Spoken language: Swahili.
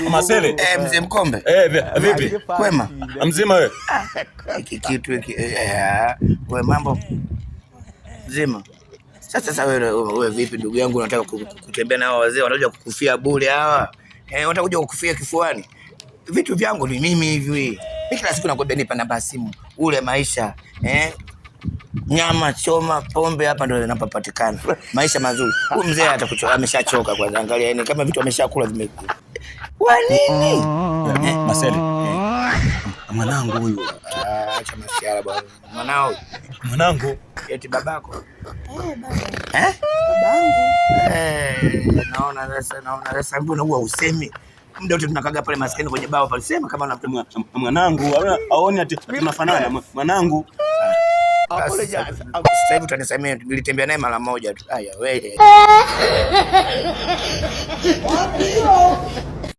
Masele. Mzee Mkombe. Vipi? Kwema? Mzima wewe? Hiki kitu hiki. Wewe mambo mzima. Sasa wewe vipi ndugu yangu, unataka kutembea na hao wazee wanakuja kukufia bure hawa? Wanataka kuja kukufia kifuani. Vitu vyangu ni mimi hivi. Mimi kila siku nakwambia nipa namba simu. Ule maisha. Nyama choma, pombe hapa ndio yanapatikana. Maisha mazuri. Huyu mzee atakuchoka, ameshachoka kwanza. Angalia yani kama vitu ameshakula vimekula. Kwa nini? Masele. Mwanangu huyu. Acha masiara bwana. Mwanangu. Eti babako. Baba. Babangu. Naona sasa mbona huwa usemi? Muda wote tunakaga pale maskani kwenye bao pale, sema kama unamtema mwanangu, aone ati tunafanana mwanangu. Sasa hivi utanisamea, nilitembea naye mara moja tu. Haya wewe.